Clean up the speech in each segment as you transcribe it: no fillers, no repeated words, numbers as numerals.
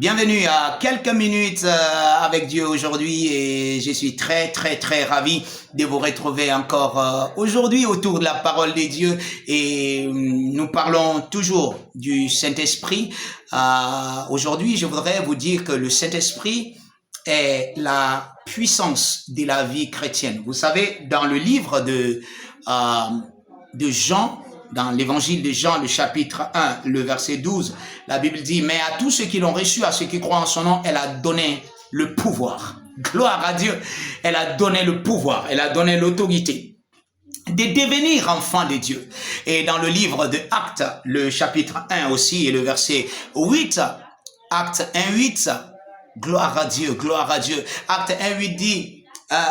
Bienvenue à quelques minutes avec Dieu aujourd'hui et je suis très ravi de vous retrouver encore aujourd'hui autour de la parole de Dieu et nous parlons toujours du Saint-Esprit. Aujourd'hui, je voudrais vous dire que le Saint-Esprit est la puissance de la vie chrétienne. Vous savez, dans le livre de Jean, dans l'évangile de Jean, le chapitre 1, le verset 12, la Bible dit, mais à tous ceux qui l'ont reçu, à ceux qui croient en son nom, elle a donné le pouvoir. Gloire à Dieu. Elle a donné le pouvoir, elle a donné l'autorité de devenir enfant de Dieu. Et dans le livre de Actes, le chapitre 1 aussi, et le verset 8, Actes 1, 8, gloire à Dieu, gloire à Dieu. Actes 1, 8 dit,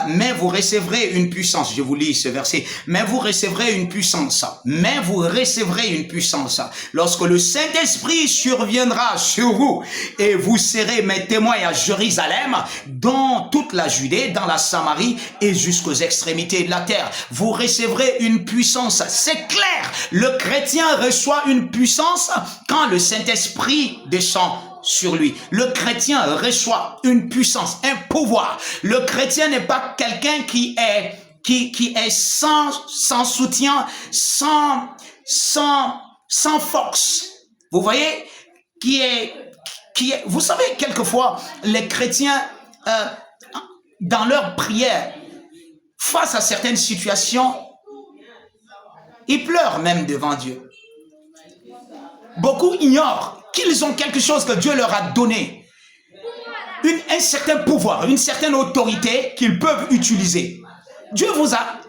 mais vous recevrez une puissance. Je vous lis ce verset. Mais vous recevrez une puissance. Mais vous recevrez une puissance. Lorsque le Saint-Esprit surviendra sur vous et vous serez mes témoins à Jérusalem, dans toute la Judée, dans la Samarie et jusqu'aux extrémités de la terre. Vous recevrez une puissance. C'est clair. Le chrétien reçoit une puissance quand le Saint-Esprit descend sur lui. Le chrétien reçoit une puissance, un pouvoir. Le chrétien n'est pas quelqu'un qui est sans soutien, sans force. Vous voyez, qui est, vous savez, quelquefois, les chrétiens, dans leur prière, face à certaines situations, ils pleurent même devant Dieu. Beaucoup ignorent qu'ils ont quelque chose que Dieu leur a donné. Un certain pouvoir, une certaine autorité qu'ils peuvent utiliser. Dieu vous a,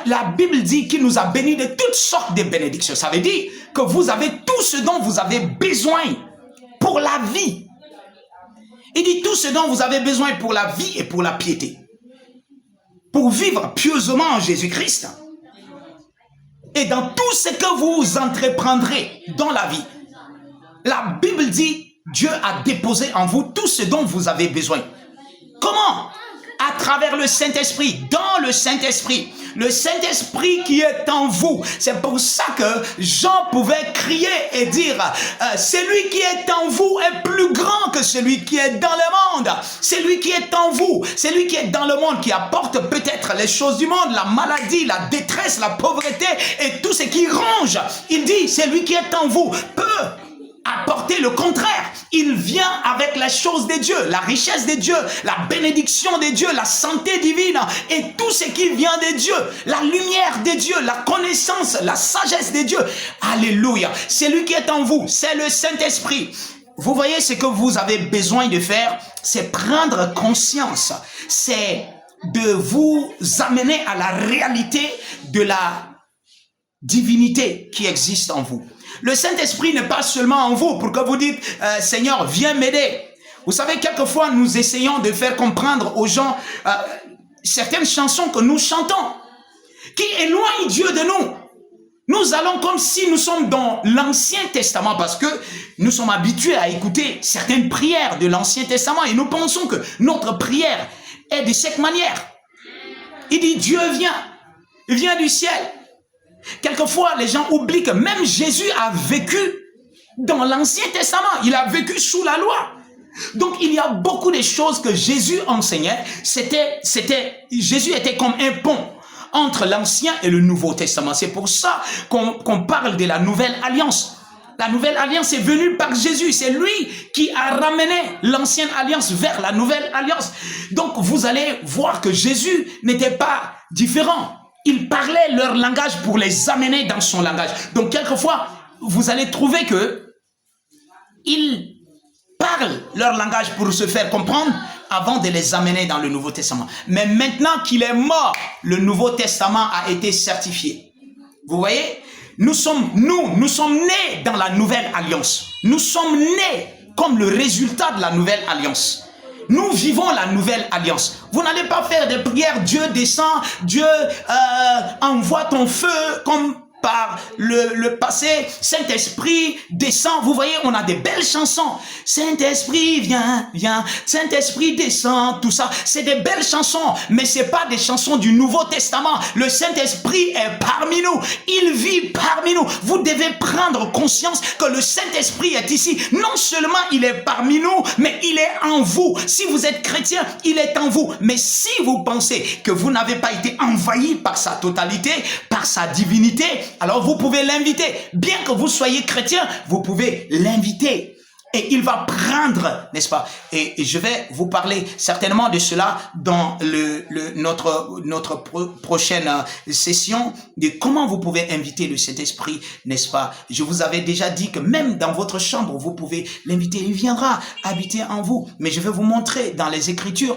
la Bible dit qu'il nous a bénis de toutes sortes de bénédictions. Ça veut dire que vous avez tout ce dont vous avez besoin pour la vie. Il dit tout ce dont vous avez besoin pour la vie et pour la piété. Pour vivre pieusement en Jésus-Christ. Et dans tout ce que vous entreprendrez dans la vie. La Bible dit, Dieu a déposé en vous tout ce dont vous avez besoin. Comment? À travers le Saint-Esprit, dans le Saint-Esprit. Le Saint-Esprit qui est en vous. C'est pour ça que Jean pouvait crier et dire, celui qui est en vous est plus grand que celui qui est dans le monde. Celui qui est en vous, celui qui est dans le monde, qui apporte peut-être les choses du monde, la maladie, la détresse, la pauvreté et tout ce qui ronge. Il dit, celui qui est en vous peut apporter le contraire. Il vient avec la chose de Dieu, la richesse de Dieu, la bénédiction de Dieu, la santé divine et tout ce qui vient de Dieu, la lumière de Dieu, la connaissance, la sagesse de Dieu. Alléluia. Celui qui est en vous, c'est le Saint-Esprit. Vous voyez, ce que vous avez besoin de faire, c'est prendre conscience, c'est de vous amener à la réalité de la divinité qui existe en vous. Le Saint-Esprit n'est pas seulement en vous pour que vous dites « Seigneur, viens m'aider ». Vous savez, quelquefois, nous essayons de faire comprendre aux gens certaines chansons que nous chantons, qui éloignent Dieu de nous. Nous allons comme si nous sommes dans l'Ancien Testament parce que nous sommes habitués à écouter certaines prières de l'Ancien Testament et nous pensons que notre prière est de cette manière. Il dit « Dieu vient du ciel ». Quelquefois, les gens oublient que même Jésus a vécu dans l'Ancien Testament. Il a vécu sous la loi. Donc, il y a beaucoup de choses que Jésus enseignait. Jésus était comme un pont entre l'Ancien et le Nouveau Testament. C'est pour ça qu'on parle de la Nouvelle Alliance. La Nouvelle Alliance est venue par Jésus. C'est lui qui a ramené l'Ancienne Alliance vers la Nouvelle Alliance. Donc, vous allez voir que Jésus n'était pas différent. Il parlait leur langage pour les amener dans son langage. Donc, quelquefois, vous allez trouver que ils parlent leur langage pour se faire comprendre avant de les amener dans le Nouveau Testament. Mais maintenant qu'il est mort, le Nouveau Testament a été certifié. Vous voyez? Nous sommes nés dans la Nouvelle Alliance. Nous sommes nés comme le résultat de la Nouvelle Alliance. Nous vivons la Nouvelle Alliance. Vous n'allez pas faire des prières, Dieu descend, Dieu envoie ton feu comme par le passé. Saint-Esprit descend. Vous voyez, on a des belles chansons. Saint-Esprit viens, viens. Saint-Esprit descend, tout ça. C'est des belles chansons, mais c'est pas des chansons du Nouveau Testament. Le Saint-Esprit est parmi nous. Il vit parmi nous. Vous devez prendre conscience que le Saint-Esprit est ici. Non seulement il est parmi nous, mais il est en vous. Si vous êtes chrétien, il est en vous. Mais si vous pensez que vous n'avez pas été envahi par sa totalité, par sa divinité, alors vous pouvez l'inviter. Bien que vous soyez chrétien, vous pouvez l'inviter. Et il va prendre, n'est-ce pas? Et je vais vous parler certainement de cela dans notre prochaine session, de comment vous pouvez inviter le Saint-Esprit, n'est-ce pas? Je vous avais déjà dit que même dans votre chambre, vous pouvez l'inviter. Il viendra habiter en vous. Mais je vais vous montrer dans les Écritures